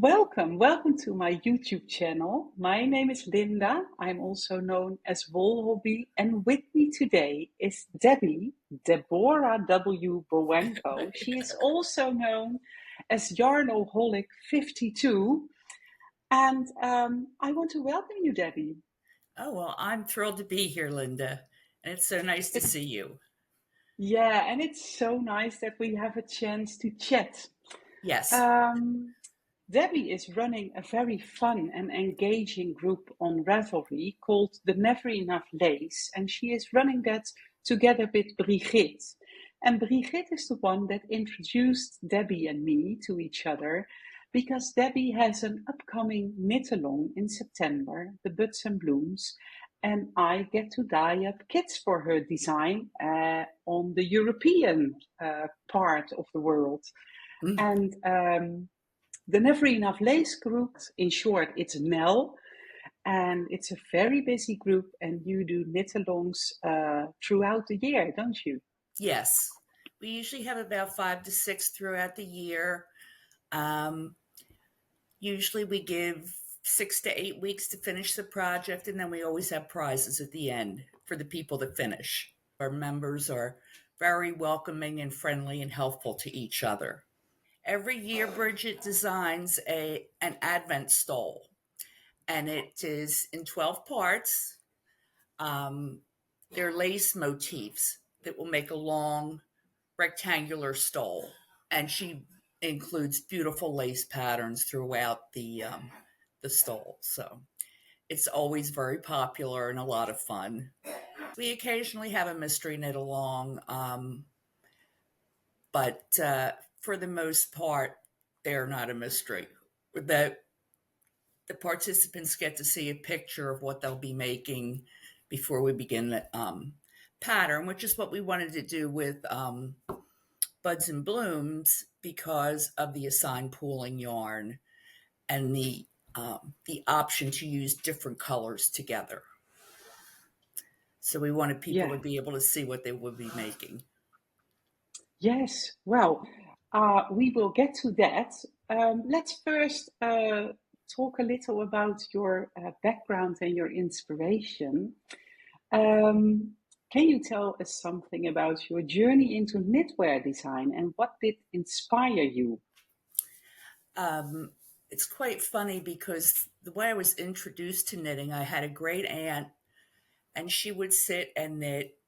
Welcome to my YouTube channel. My name is Linda. I'm also known as Wolhobby, and with me today is Deborah W. Bowanko. She is also known as Yarnoholic 52, and I want to welcome you, Debbie. Oh, well, I'm thrilled to be here, Linda. And it's so nice to see you. Yeah, and it's so nice that we have a chance to chat. Yes. Um, Debbie is running a very fun and engaging group on Ravelry called The Never Enough Lace, and she is running that together with Brigitte. And Brigitte is the one that introduced Debbie and me to each other because Debbie has an upcoming knit-along in September, the Buds and Blooms, and I get to dye up kits for her design on the European part of the world. Mm. And the Never Enough Lace group, in short, it's NEL, and it's a very busy group, and you do knit-alongs throughout the year, don't you? Yes. We usually have about 5 to 6 throughout the year. Usually we give 6 to 8 weeks to finish the project, and then we always have prizes at the end for the people that finish. Our members are very welcoming and friendly and helpful to each other. Every year, Bridget designs an Advent stole, and it is in 12 parts. They're lace motifs that will make a long rectangular stole, and she includes beautiful lace patterns throughout the stole. So it's always very popular and a lot of fun. We occasionally have a mystery knit along, but for the most part, they're not a mystery. The participants get to see a picture of what they'll be making before we begin the pattern, which is what we wanted to do with Buds and Blooms because of the assigned pooling yarn and the option to use different colors together. So we wanted people to be able to see what they would be making. Yes, well, we will get to that. Let's first talk a little about your background and your inspiration. Can you tell us something about your journey into knitwear design and what did inspire you? It's quite funny because the way I was introduced to knitting, I had a great aunt and she would sit and knit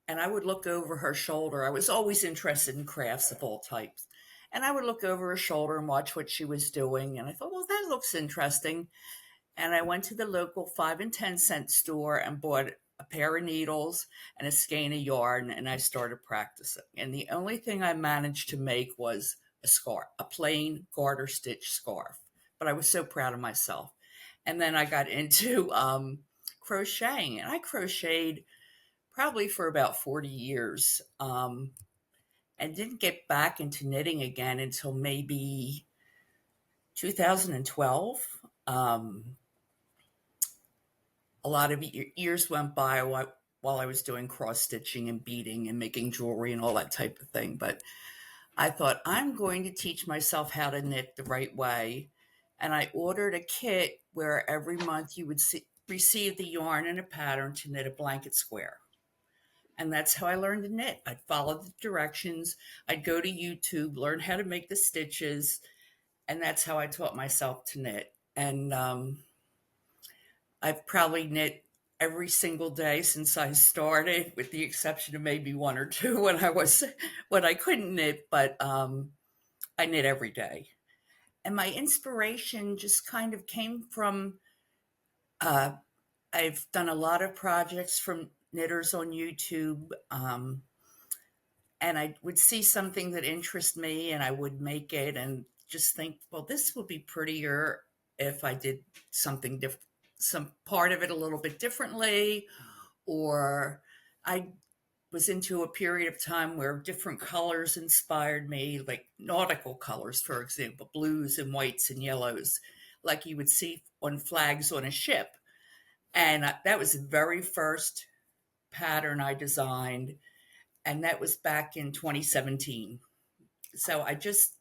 and I would look over her shoulder. I was always interested in crafts of all types. And I would look over her shoulder and watch what she was doing. And I thought, well, that looks interesting. And I went to the local 5 and 10 cent store and bought a pair of needles and a skein of yarn, and I started practicing. And the only thing I managed to make was a scarf, a plain garter stitch scarf. But I was so proud of myself. And then I got into crocheting, and I crocheted probably for about 40 years and didn't get back into knitting again until maybe 2012. A lot of years went by while I was doing cross stitching and beading and making jewelry and all that type of thing. But I thought, I'm going to teach myself how to knit the right way. And I ordered a kit where every month you would receive the yarn and a pattern to knit a blanket square. And that's how I learned to knit. I'd follow the directions. I'd go to YouTube, learn how to make the stitches. And that's how I taught myself to knit. And I've probably knit every single day since I started, with the exception of maybe one or two when I couldn't knit, but I knit every day. And my inspiration just kind of came from I've done a lot of projects from knitters on YouTube, and I would see something that interested me and I would make it and just think, well, this would be prettier if I did something different, some part of it a little bit differently. Or I was into a period of time where different colors inspired me, like nautical colors, for example, blues and whites and yellows, like you would see on flags on a ship. And that was the very first pattern I designed, and that was back in 2017. So I just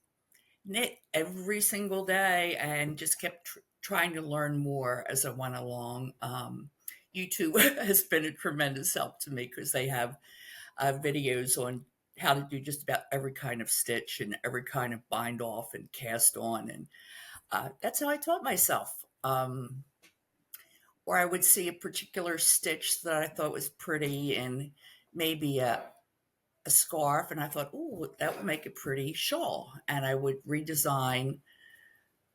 knit every single day and just kept trying to learn more as I went along. YouTube has been a tremendous help to me because they have videos on how to do just about every kind of stitch and every kind of bind off and cast on. And that's how I taught myself. Or I would see a particular stitch that I thought was pretty and maybe a scarf, and I thought, oh, that would make a pretty shawl. And I would redesign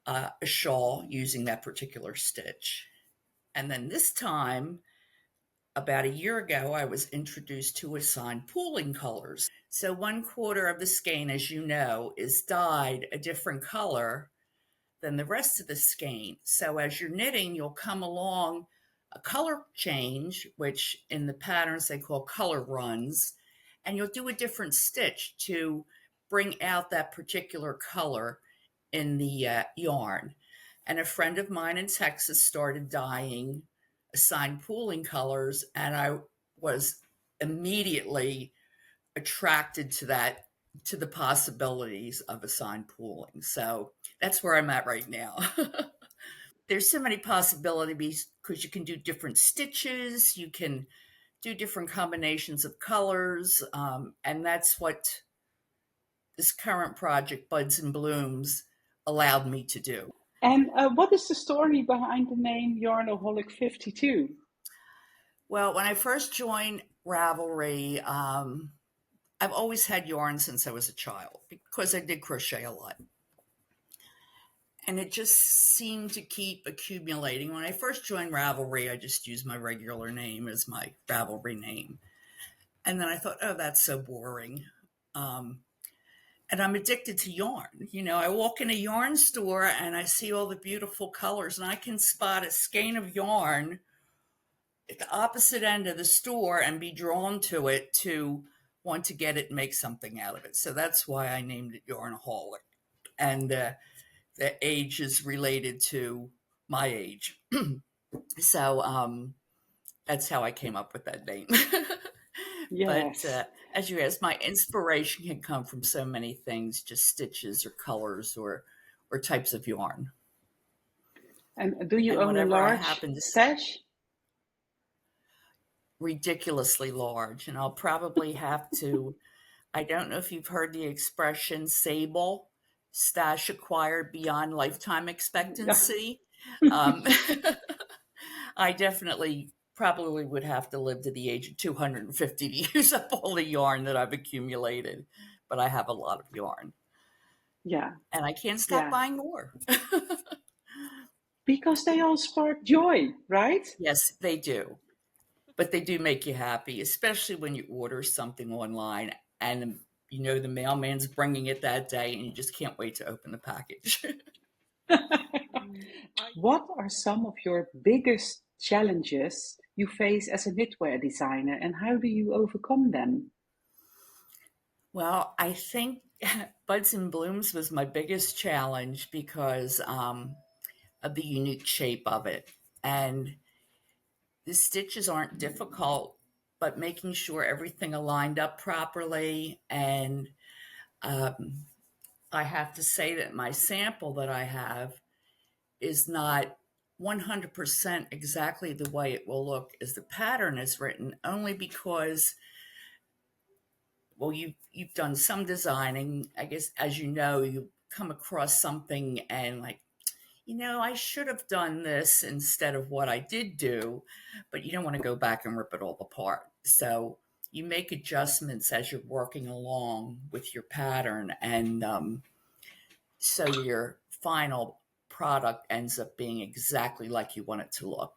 a shawl using that particular stitch. And then this time, about a year ago, I was introduced to assigned pooling colors. So 1/4 of the skein, as you know, is dyed a different color than the rest of the skein. So as you're knitting, you'll come along a color change, which in the patterns they call color runs, and you'll do a different stitch to bring out that particular color in the yarn. And a friend of mine in Texas started dyeing assigned pooling colors, and I was immediately attracted to that, to the possibilities of assigned pooling. So that's where I'm at right now. There's so many possibilities because you can do different stitches, you can do different combinations of colors, and that's what this current project, Buds and Blooms, allowed me to do. And what is the story behind the name Yarnaholic 52? Well, when I first joined Ravelry, I've always had yarn since I was a child because I did crochet a lot. And it just seemed to keep accumulating. When I first joined Ravelry, I just used my regular name as my Ravelry name. And then I thought, oh, that's so boring. And I'm addicted to yarn. You know, I walk in a yarn store and I see all the beautiful colors, and I can spot a skein of yarn at the opposite end of the store and be drawn to it to want to get it and make something out of it. So that's why I named it Yarnaholic. And the age is related to my age. So that's how I came up with that name. Yes. But as you asked, my inspiration can come from so many things, just stitches or colors or types of yarn. And do you own a large stash? Ridiculously large. And I'll probably have to, I don't know if you've heard the expression sable, stash acquired beyond lifetime expectancy. I definitely probably would have to live to the age of 250 to use up all the yarn that I've accumulated, but I have a lot of yarn. Yeah. And I can't stop buying more. Because they all spark joy, right? Yes, they do. But they do make you happy, especially when you order something online and you know the mailman's bringing it that day and you just can't wait to open the package. What are some of your biggest challenges you face as a knitwear designer, and how do you overcome them? Well, I think Buds and Blooms was my biggest challenge because of the unique shape of it. And the stitches aren't difficult, but making sure everything aligned up properly. And I have to say that my sample that I have is not 100% exactly the way it will look as the pattern is written, only because, well, you've done some designing. I guess, as you know, you come across something and like, you know, I should have done this instead of what I did do, but you don't want to go back and rip it all apart. So you make adjustments as you're working along with your pattern, and so your final product ends up being exactly like you want it to look.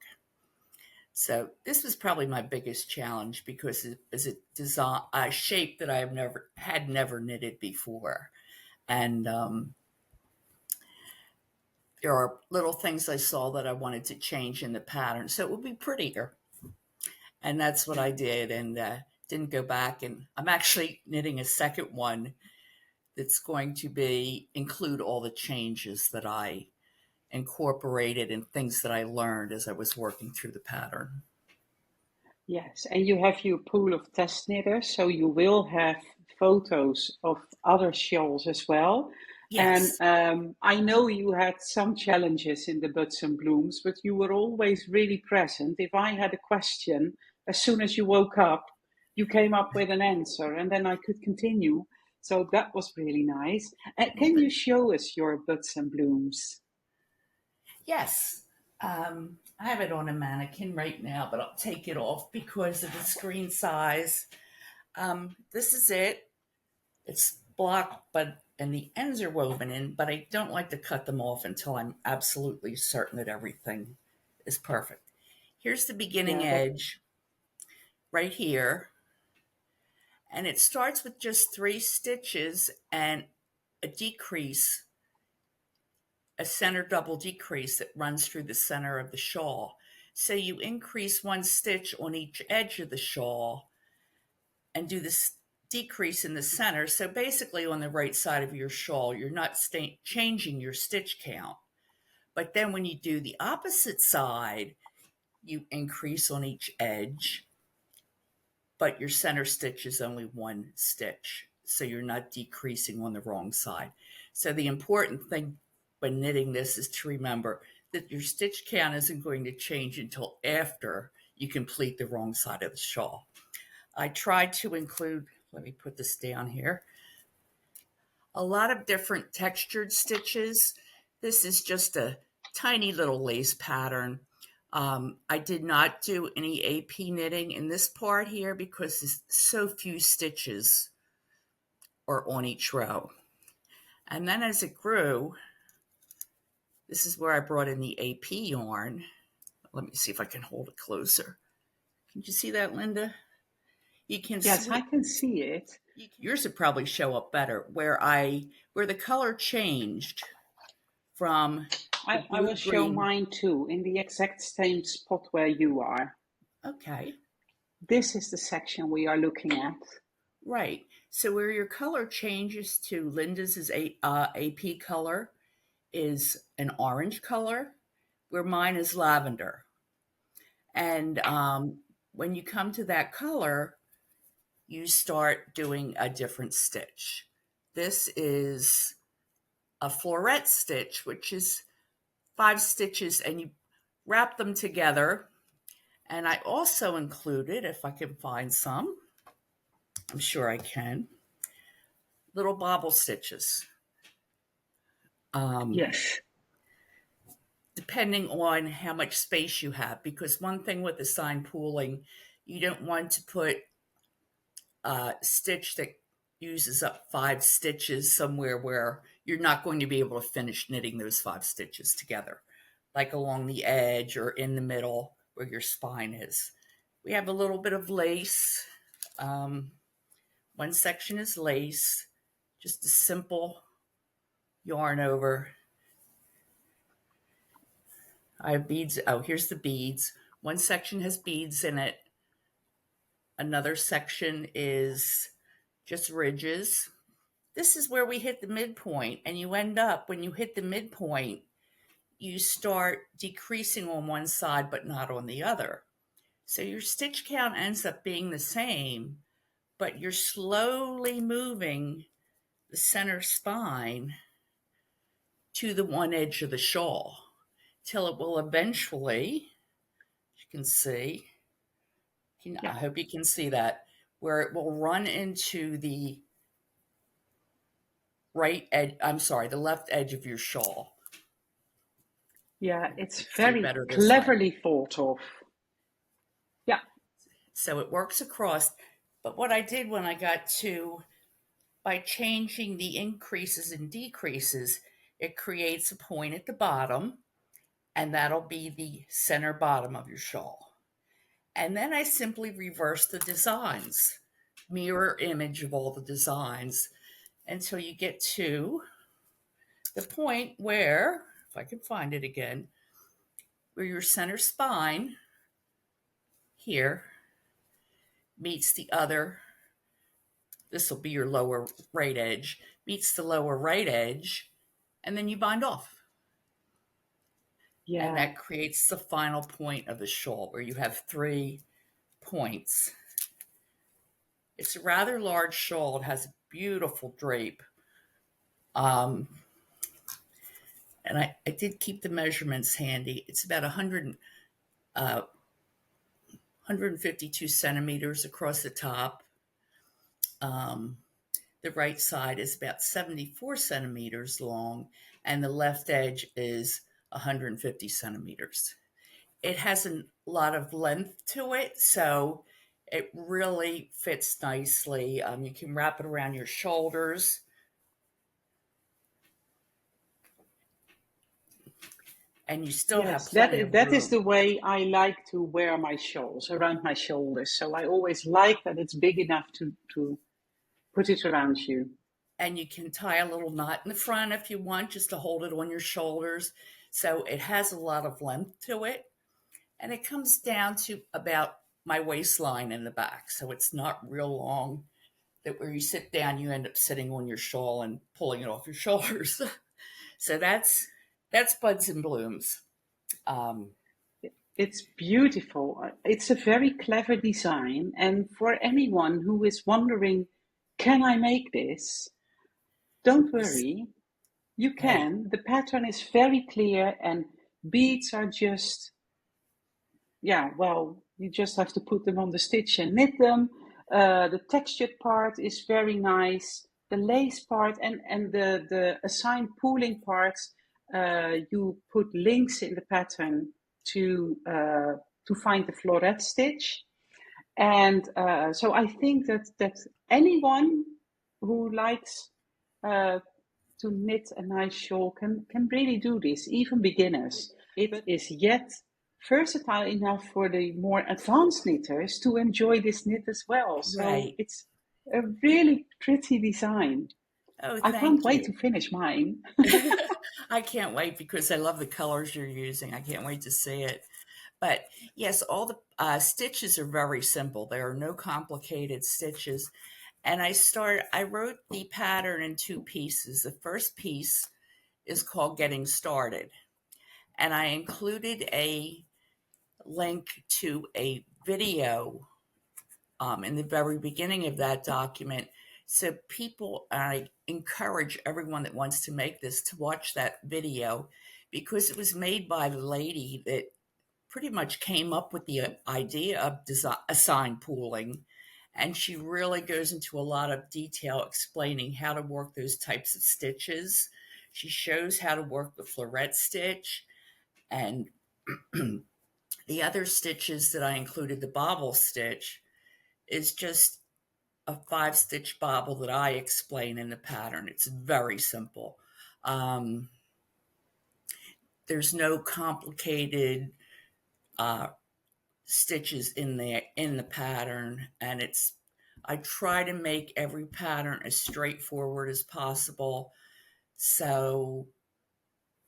So this was probably my biggest challenge because it is a shape that I have never knitted before, and there are little things I saw that I wanted to change in the pattern so it would be prettier, and that's what I did, and didn't go back. And I'm actually knitting a second one that's going to include all the changes that I incorporated and things that I learned as I was working through the pattern. Yes, and you have your pool of test knitters, so you will have photos of other shawls as well. Yes. And I know you had some challenges in the Buds and Blooms, but you were always really present. If I had a question, as soon as you woke up, you came up with an answer, and then I could continue. So that was really nice. Well, Can you show us your Buds and Blooms? yes. I have it on a mannequin right now, but I'll take it off because of the screen size. This is it. It's blocked, but and the ends are woven in, but I don't like to cut them off until I'm absolutely certain that everything is perfect. Here's the beginning Yeah, edge right here, and it starts with just 3 stitches and a decrease, a center double decrease that runs through the center of the shawl. So you increase 1 stitch on each edge of the shawl and do this decrease in the center. So basically on the right side of your shawl, you're not changing your stitch count. But then when you do the opposite side, you increase on each edge, but your center stitch is only 1 stitch. So you're not decreasing on the wrong side. So the important thing when knitting this is to remember that your stitch count isn't going to change until after you complete the wrong side of the shawl. I tried to include, let me put this down here, a lot of different textured stitches. This is just a tiny little lace pattern. I did not do any AP knitting in this part here because there's so few stitches are on each row. And then as it grew, this is where I brought in the AP yarn. Let me see if I can hold it closer. Can you see that, Linda? You can yes, I can see it. yours would probably show up better where the color changed from the I will blue show green. mine too, in the exact same spot where you are. Okay. This is the section we are looking at. Right. So where your color changes to Linda's is AP color is an orange color, where mine is lavender. And when you come to that color, you start doing a different stitch. This is a floret stitch, which is 5 stitches, and you wrap them together. And I also included, if I can find some, I'm sure I can, little bobble stitches. Yes. Depending on how much space you have, because one thing with the sign pooling, you don't want to put a stitch that uses up 5 stitches somewhere where you're not going to be able to finish knitting those 5 stitches together, like along the edge or in the middle where your spine is. We have a little bit of lace. One section is lace, just a simple yarn over. I have beads. Oh, here's the beads. One section has beads in it. Another section is just ridges. This is where we hit the midpoint, and you end up, when you hit the midpoint, you start decreasing on one side but not on the other. So your stitch count ends up being the same, but you're slowly moving the center spine to the one edge of the shawl till it will eventually, you can see, I hope you can see that, where it will run into the right edge, I'm sorry, the left edge of your shawl. Yeah, it's See very better this way. cleverly thought of. Yeah. So it works across. But what I did when I got to, by changing the increases and decreases, it creates a point at the bottom, and that'll be the center bottom of your shawl. And then I simply reverse the designs, mirror image of all the designs, until you get to the point where, if I can find it again, where your center spine here meets the other, this will be your lower right edge, meets the lower right edge, and then you bind off. Yeah. And that creates the final point of the shawl where you have 3 points. It's a rather large shawl. It has a beautiful drape. Um, and I did keep the measurements handy. It's about 152 centimeters across the top. The right side is about 74 centimeters long, and the left edge is 150 centimeters. It has a lot of length to it, so it really fits nicely. You can wrap it around your shoulders. And you still have plenty of that room. is the way I like to wear my shawls, around my shoulders. So I always like that it's big enough to put it around you. And you can tie a little knot in the front if you want, just to hold it on your shoulders. So it has a lot of length to it. And it comes down to about my waistline in the back. So it's not real long, that where you sit down, you end up sitting on your shawl and pulling it off your shoulders. So that's Buds and Blooms. It's beautiful. It's a very clever design. And for anyone who is wondering, can I make this? Don't worry. You can. Right. The pattern is very clear and beads are just, you just have to put them on the stitch and knit them. The textured part is very nice. The lace part and the assigned pooling parts, you put links in the pattern to find the floret stitch. And so I think that anyone who likes to knit a nice shawl can really do this, even beginners. It is yet versatile enough for the more advanced knitters to enjoy this knit as well. So It's a really pretty design. Oh, I can't wait to finish mine. I can't wait because I love the colors you're using. I can't wait to see it. But yes, all the stitches are very simple. There are no complicated stitches. And I wrote the pattern in two pieces. The first piece is called Getting Started. And I included a link to a video in the very beginning of that document. So I encourage everyone that wants to make this to watch that video, because it was made by the lady that pretty much came up with the idea of assigned pooling. And she really goes into a lot of detail explaining how to work those types of stitches. She shows how to work the floret stitch. And the other stitches that I included, the bobble stitch, is just a 5-stitch bobble that I explain in the pattern. It's very simple. There's no complicated stitches in the pattern, and I try to make every pattern as straightforward as possible, so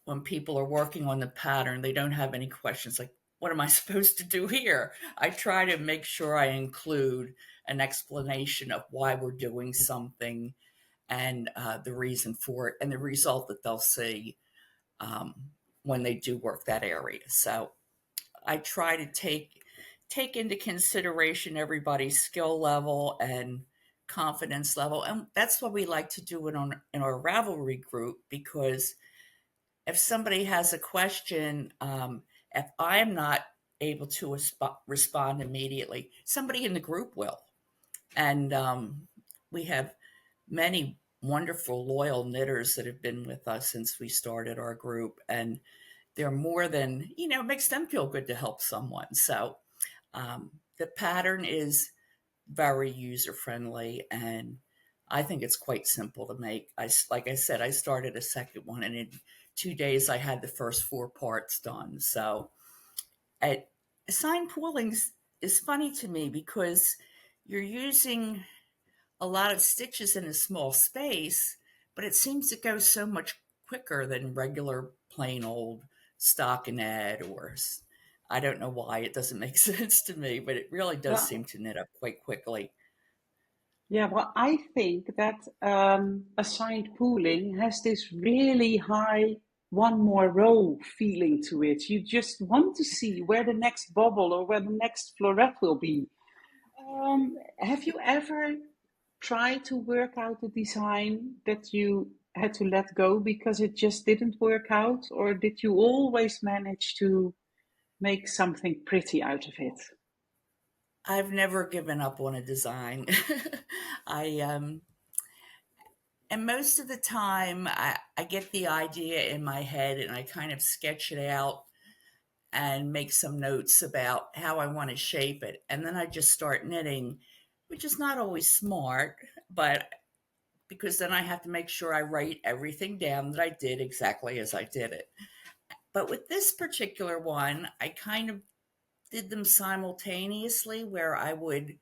when people are working on the pattern, they don't have any questions like, what am I supposed to do here? I try to make sure I include an explanation of why we're doing something and the reason for it and the result that they'll see when they do work that area. So I try to take into consideration everybody's skill level and confidence level. And that's what we like to do in our Ravelry group, because if somebody has a question, if I'm not able to respond immediately, somebody in the group will. And we have many wonderful, loyal knitters that have been with us since we started our group. And they're more than, it makes them feel good to help someone. So the pattern is very user-friendly, and I think it's quite simple to make. Like I said, I started a second one, and in 2 days I had the first 4 parts done. So assigned pooling is funny to me because you're using a lot of stitches in a small space, but it seems to go so much quicker than regular plain old stockinette, or I don't know why it doesn't make sense to me, but it really does seem to knit up quite quickly. Yeah, well, I think that assigned pooling has this really high one more row feeling to it. You just want to see where the next bobble or where the next floret will be. Have you ever tried to work out a design that you had to let go because it just didn't work out, or did you always manage to make something pretty out of it? I've never given up on a design. I and most of the time I get the idea in my head and I kind of sketch it out and make some notes about how I want to shape it. And then I just start knitting, which is not always smart, but because then I have to make sure I write everything down that I did exactly as I did it. But with this particular one, I kind of did them simultaneously where I would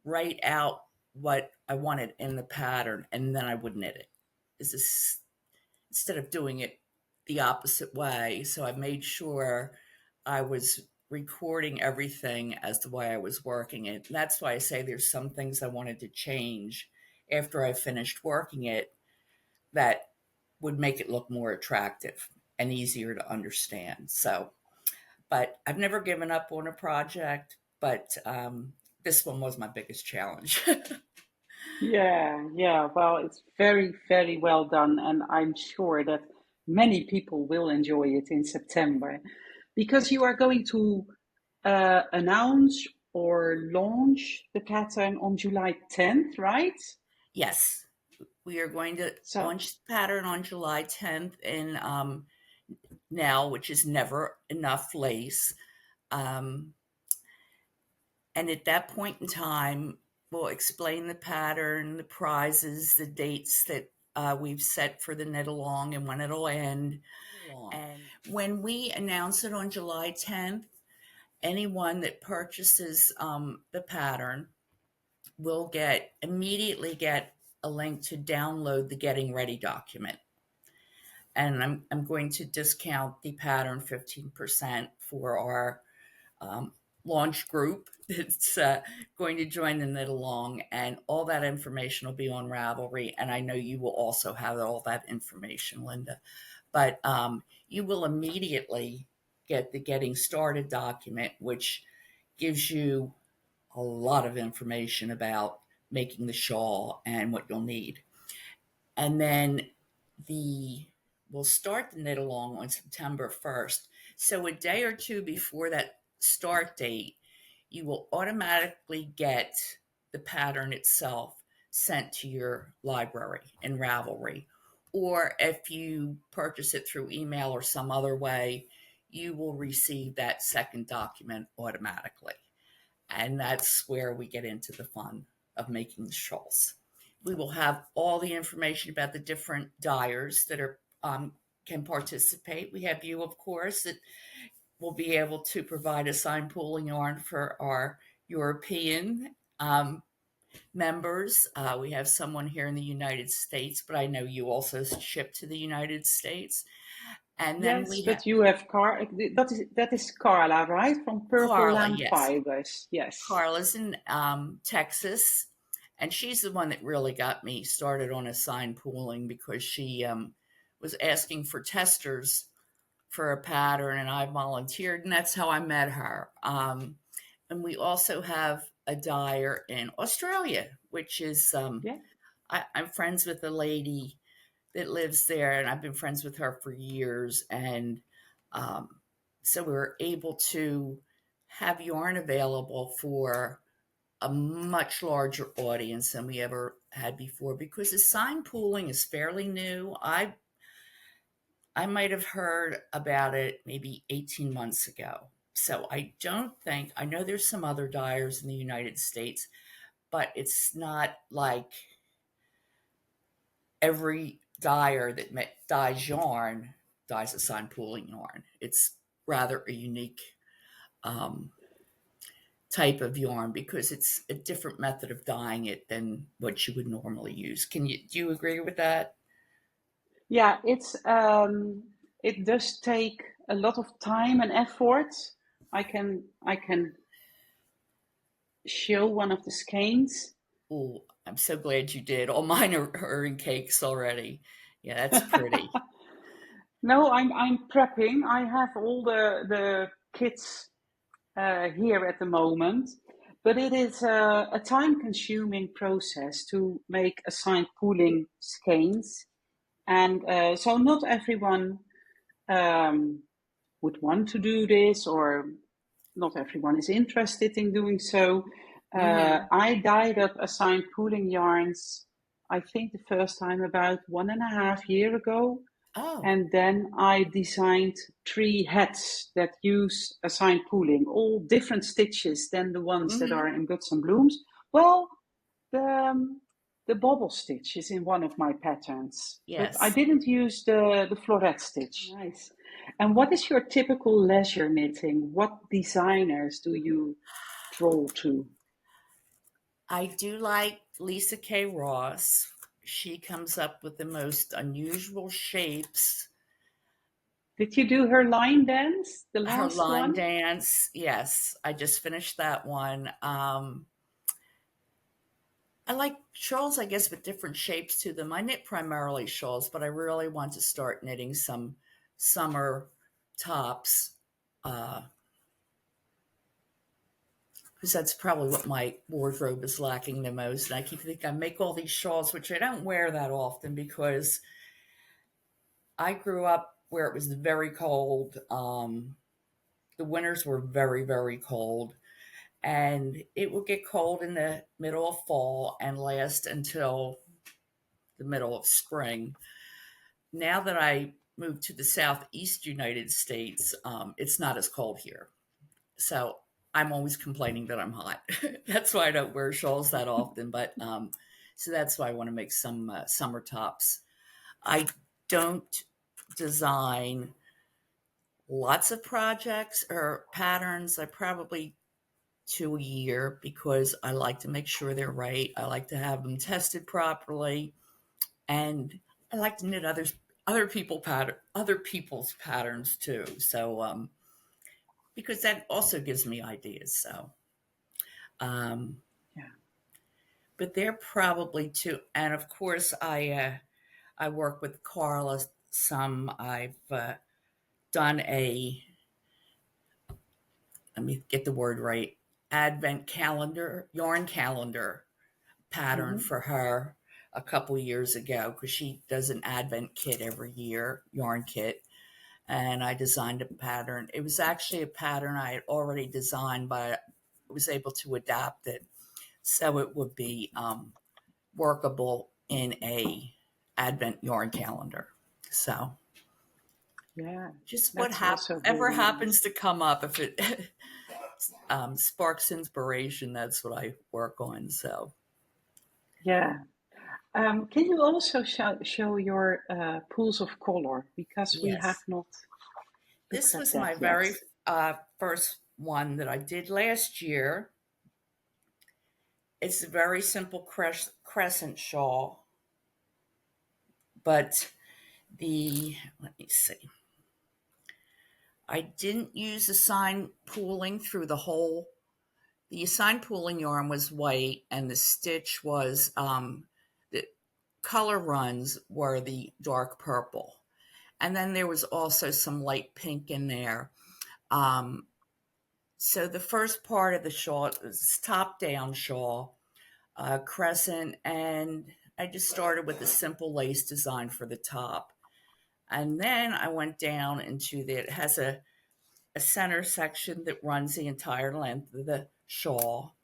write out what I wanted in the pattern and then I would knit it. Is this instead of doing it the opposite way? So I made sure I was recording everything as the way I was working it. And that's why I say there's some things I wanted to change after I finished working it that would make it look more attractive and easier to understand. So, but I've never given up on a project, but this one was my biggest challenge. Yeah. Well, it's very, very well done, and I'm sure that many people will enjoy it in September because you are going to announce or launch the pattern on July 10th, right? Yes, we are going to So, launch the pattern on July 10th in now, which is never enough lace. Um, and at that point in time, we'll explain the pattern, the prizes, the dates that we've set for the knit along and when it'll end. And when we announce it on July 10th, anyone that purchases the pattern will immediately get a link to download the Getting Ready document. And I'm going to discount the pattern 15% for our launch group that's going to join the knit along, and all that information will be on Ravelry. And I know you will also have all that information, Linda. But you will immediately get the Getting Started document, which gives you a lot of information about making the shawl and what you'll need. And then we'll start the knit along on September 1st. So a day or two before that start date, you will automatically get the pattern itself sent to your library in Ravelry. Or if you purchase it through email or some other way, you will receive that second document automatically. And that's where we get into the fun of making the shawls. We will have all the information about the different dyers that are can participate. We have you, of course, that will be able to provide a sign pooling yarn for our European members. We have someone here in the United States, but I know you also ship to the United States. And then yes, we have but you have that is Carla, right? From Purple Carla, Lamb yes. Fibers. Yes. Carla's in Texas, and she's the one that really got me started on a sign pooling because she was asking for testers for a pattern, and I volunteered, and that's how I met her. And we also have a dyer in Australia, which is Yeah. I'm friends with a lady that lives there, and I've been friends with her for years, and um, so we were able to have yarn available for a much larger audience than we ever had before because the sign pooling is fairly new. I might have heard about it maybe 18 months ago. So I know there's some other dyers in the United States, but it's not like every dyer that dyes yarn dyes a sign pooling yarn. It's rather a unique um, type of yarn because it's a different method of dyeing it than what you would normally use. Do you agree with that? Yeah, it does take a lot of time and effort. I can show one of the skeins. Oh, I'm so glad you did. All mine are in cakes already. Yeah, that's pretty. No, I'm prepping. I have all the kits here at the moment, but it is a time-consuming process to make assigned pooling skeins. And so not everyone would want to do this, or not everyone is interested in doing so. I dyed up assigned pooling yarns, I think the first time about 1.5 years ago. Oh. And then I designed 3 hats that use assigned pooling, all different stitches than the ones that are in Buds and Blooms. Well, the bobble stitch is in one of my patterns, Yes. but I didn't use the floret stitch. Nice. And what is your typical leisure knitting? What designers do you draw to? I do like Lisa K. Ross. She comes up with the most unusual shapes. Did you do her line dance? The Her last line one? dance, yes. I just finished that one. I like shawls, I guess, with different shapes to them. I knit primarily shawls, but I really want to start knitting some summer tops. Because that's probably what my wardrobe is lacking the most. And I keep thinking I make all these shawls, which I don't wear that often because I grew up where it was very cold. The winters were very, very cold. And it would get cold in the middle of fall and last until the middle of spring. Now that I moved to the southeast United States, it's not as cold here. So I'm always complaining that I'm hot. That's why I don't wear shawls that often. But so that's why I want to make some summer tops. I don't design lots of projects or patterns. I probably 2 a year because I like to make sure they're right. I like to have them tested properly, and I like to knit other people's patterns too. So because that also gives me ideas. So Yeah. but they're probably two. And of course, I work with Carla some. I've done a, let me get the word right, advent calendar, yarn calendar pattern for her a couple years ago because she does an advent kit every year, yarn kit. And I designed a pattern. It was actually a pattern I had already designed, but I was able to adapt it so it would be workable in a advent yarn calendar. So Yeah. just That's also whatever very happens nice. to come up, if it sparks inspiration, that's what I work on. So Yeah. Can you also show your pools of color? Because we have yes, not looked this at was that my yet. very first one that I did last year. It's a very simple crescent shawl, but let me see. I didn't use assigned pooling through the whole. The assigned pooling yarn was white, and the stitch was the color runs were the dark purple, and then there was also some light pink in there. So the first part of the shawl is top down shawl, crescent, and I just started with a simple lace design for the top. And then I went down into it has a center section that runs the entire length of the shawl.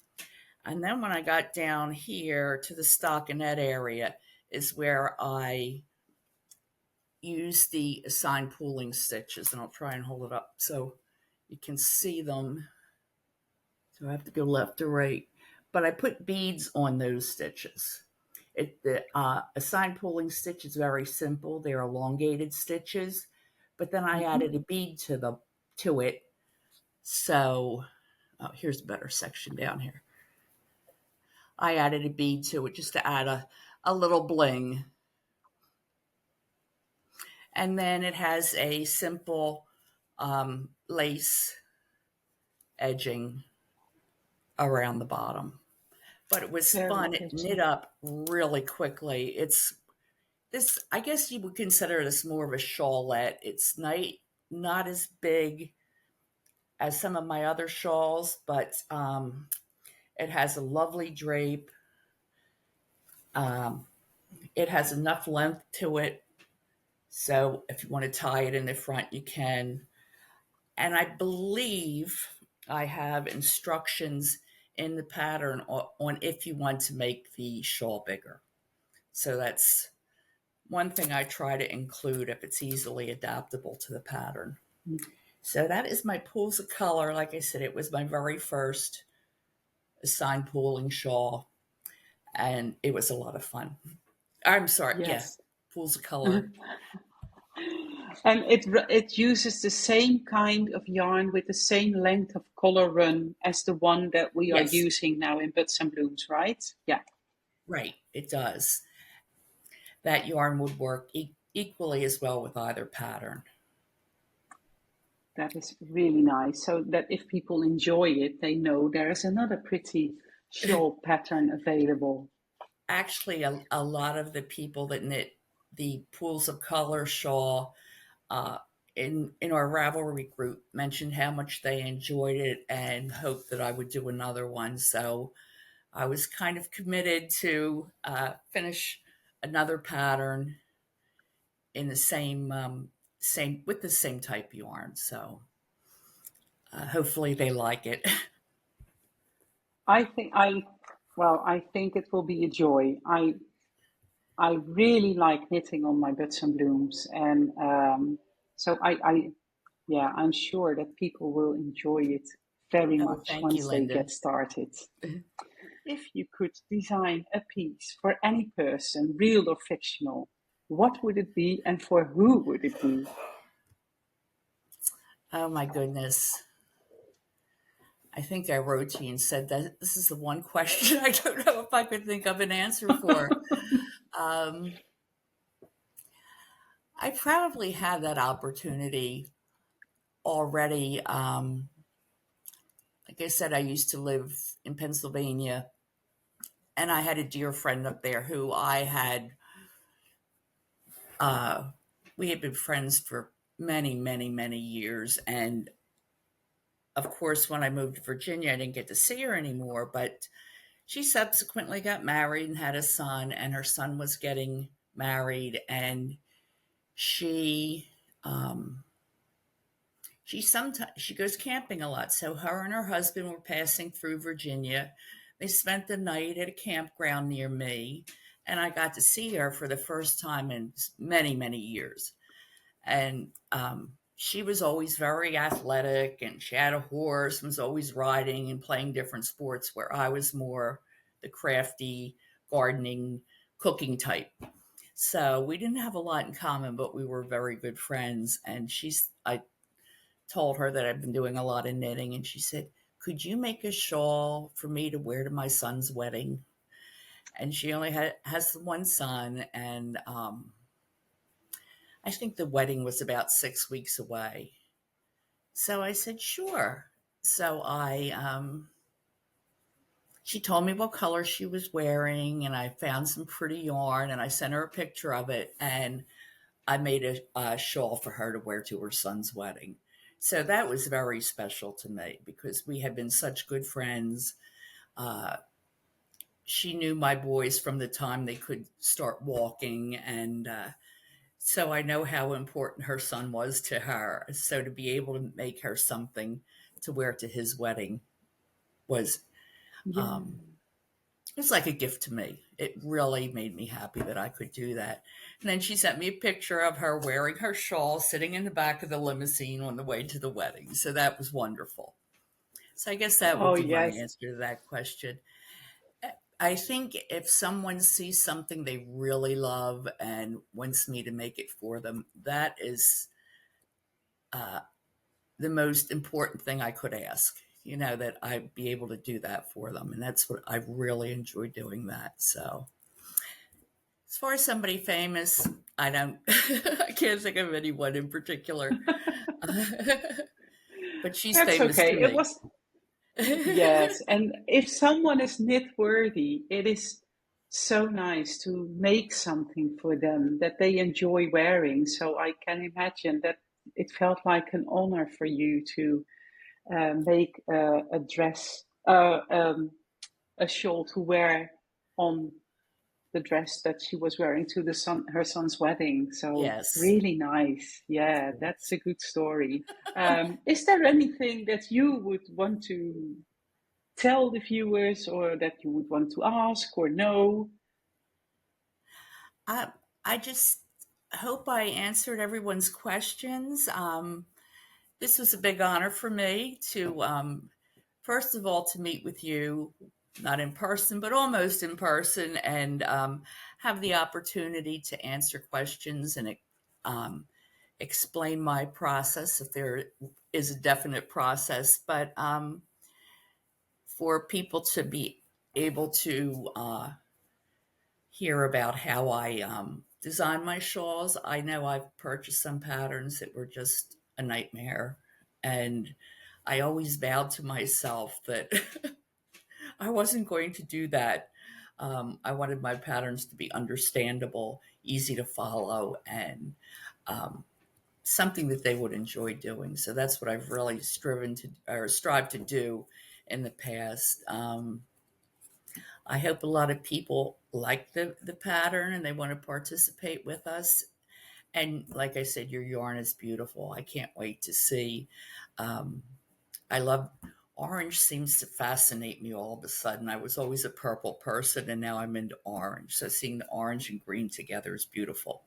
And then when I got down here to the stockinette area is where I use the assigned pooling stitches. And I'll try and hold it up so you can see them. So I have to go left to right. But I put beads on those stitches. The assigned pooling stitch is very simple. They're elongated stitches, but then I added a bead to it. So here's a better section down here. I added a bead to it just to add a little bling. And then it has a simple lace edging around the bottom. But it was Very fun. It knit pretty. up really quickly. It's this, I guess you would consider this more of a shawlette. It's not as big as some of my other shawls, but it has a lovely drape. It has enough length to it So if you want to tie it in the front, you can. And I believe I have instructions in the pattern on if you want to make the shawl bigger. So that's one thing I try to include if it's easily adaptable to the pattern. So that is my pools of color. Like I said, it was my very first assigned pooling shawl, and it was a lot of fun. I'm sorry, yeah, Yes. pools of color. And it uses the same kind of yarn with the same length of color run as the one that we are Yes, using now in Buds and Blooms, right? Yeah. right, it does. That yarn would work equally as well with either pattern. That is really nice. So that if people enjoy it, they know there is another pretty shawl pattern available. Actually, a lot of the people that knit the pools of color shawl uh, in our Ravelry group mentioned how much they enjoyed it and hoped that I would do another one. So I was kind of committed to finish another pattern in the same with the same type yarn. So hopefully they like it. I think I think it will be a joy. I really like knitting on my Buds and Blooms, and so yeah, I'm sure that people will enjoy it very Oh, much thank you, once they Linda. get started. If you could design a piece for any person, real or fictional, what would it be and for who would it be? Oh my goodness. I think I wrote to you and said that this is the one question I don't know if I could think of an answer for. Um, I probably had that opportunity already. Like I said, I used to live in Pennsylvania, and I had a dear friend up there who I had, uh, we had been friends for many, many, many years. And of course, when I moved to Virginia, I didn't get to see her anymore, but she subsequently got married and had a son, and her son was getting married, and she um, she goes camping a lot. So her and her husband were passing through Virginia. They spent the night at a campground near me, and I got to see her for the first time in many, many years. And she was always very athletic, and she had a horse and was always riding and playing different sports, where I was more the crafty, gardening, cooking type. So we didn't have a lot in common, but we were very good friends. And I told her that I've been doing a lot of knitting, and she said, "Could you make a shawl for me to wear to my son's wedding?" And she only has one son, and I think the wedding was about 6 weeks away. So I said, "Sure." So she told me what color she was wearing, and I found some pretty yarn, and I sent her a picture of it, and I made a shawl for her to wear to her son's wedding. So that was very special to me because we had been such good friends. Uh, she knew my boys from the time they could start walking. And so I know how important her son was to her. So to be able to make her something to wear to his wedding was Yeah. um, it was like a gift to me. It really made me happy that I could do that. And then she sent me a picture of her wearing her shawl, sitting in the back of the limousine on the way to the wedding. So that was wonderful. So I guess that would Oh, be my yes. answer to that question. I think if someone sees something they really love and wants me to make it for them, that is uh, the most important thing I could ask. That I'd be able to do that for them. And that's what I really enjoy doing that. So as far as somebody famous, I don't, I can't think of anyone in particular, but she's That's famous to okay. It me. was, yes. And if someone is knit worthy, it is so nice to make something for them that they enjoy wearing. So I can imagine that it felt like an honor for you to make a dress, a shawl to wear on the dress that she was wearing to her son's wedding. So Yes. really nice. Yeah, that's a good story. Is there anything that you would want to tell the viewers, or that you would want to ask or know? I just hope I answered everyone's questions. This was a big honor for me to, first of all, to meet with you, not in person, but almost in person, and have the opportunity to answer questions and explain my process if there is a definite process. But for people to be able to hear about how I design my shawls. I know I've purchased some patterns that were just a nightmare. And I always vowed to myself that I wasn't going to do that. I wanted my patterns to be understandable, easy to follow, and something that they would enjoy doing. So that's what I've really strived to do in the past. I hope a lot of people like the pattern and they want to participate with us. And like I said, your yarn is beautiful. I can't wait to see. Um, I love orange, seems to fascinate me all of a sudden. I was always a purple person and now I'm into orange. So seeing the orange and green together is beautiful.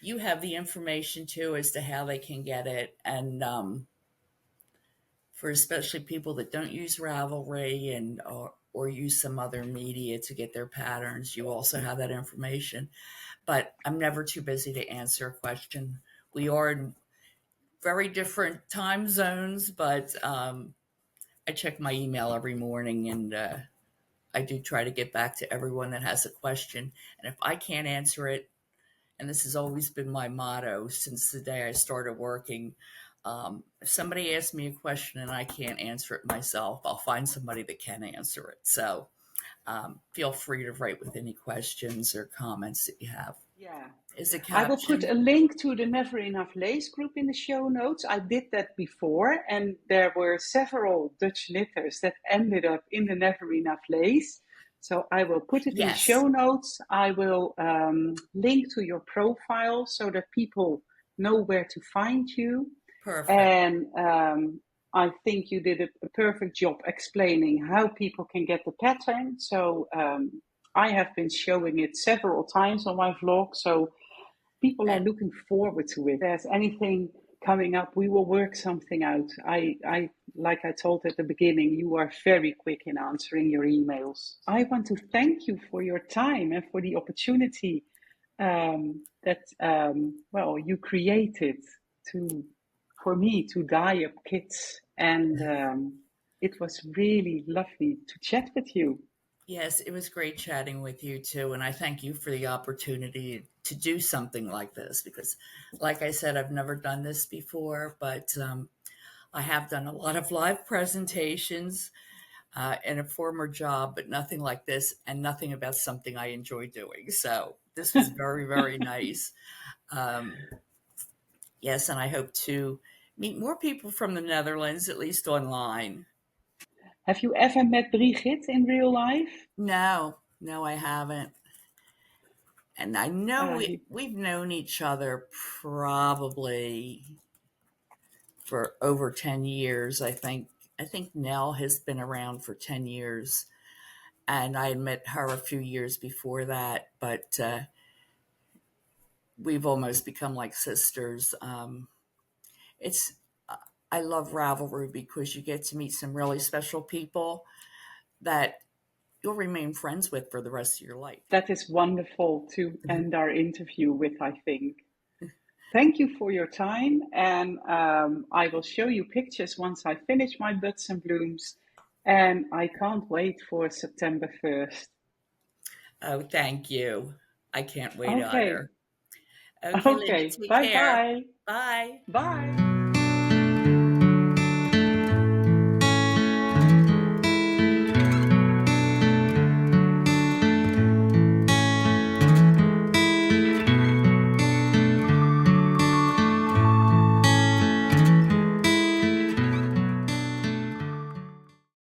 You have the information too as to how they can get it. And for especially people that don't use Ravelry or use some other media to get their patterns, you also have that information. But I'm never too busy to answer a question. We are in very different time zones, but I check my email every morning, and I do try to get back to everyone that has a question. And if I can't answer it, and this has always been my motto since the day I started working, if somebody asks me a question and I can't answer it myself, I'll find somebody that can answer it. So feel free to write with any questions or comments that you have. Yeah. Is a I will put caption? a link to the Never Enough Lace group in the show notes. I did that before, and there were several Dutch knitters that ended up in the Never Enough Lace. So I will put it in the Yes. show notes. I will link to your profile so that people know where to find you. Perfect. And I think you did a perfect job explaining how people can get the pattern. So I have been showing it several times on my vlog. So people are And looking forward to it. If there's anything coming up, we will work something out. I like I told at the beginning, you are very quick in answering your emails. I want to thank you for your time and for the opportunity that well, you created to for me to dye up kits, and it was really lovely to chat with you. yes, it was great chatting with you too. And I thank you for the opportunity to do something like this because, like I said, I've never done this before, but I have done a lot of live presentations in a former job, but nothing like this and nothing about something I enjoy doing. So this was very, very nice. Um, yes, and I hope to meet more people from the Netherlands, at least online. Have you ever met Brigitte in real life? No, no, I haven't. And I know Uh, you, we've known each other probably for over 10 years. I think Nell has been around for 10 years and I had met her a few years before that, but we've almost become like sisters. It's I love Ravelry because you get to meet some really special people that you'll remain friends with for the rest of your life. that is wonderful to end our interview with, I think. Thank you for your time, and I will show you pictures once I finish my buds and blooms, and I can't wait for September 1st. Oh, thank you. I can't wait Okay, either. Okay, Linda, okay, take bye care. bye. Bye. Bye.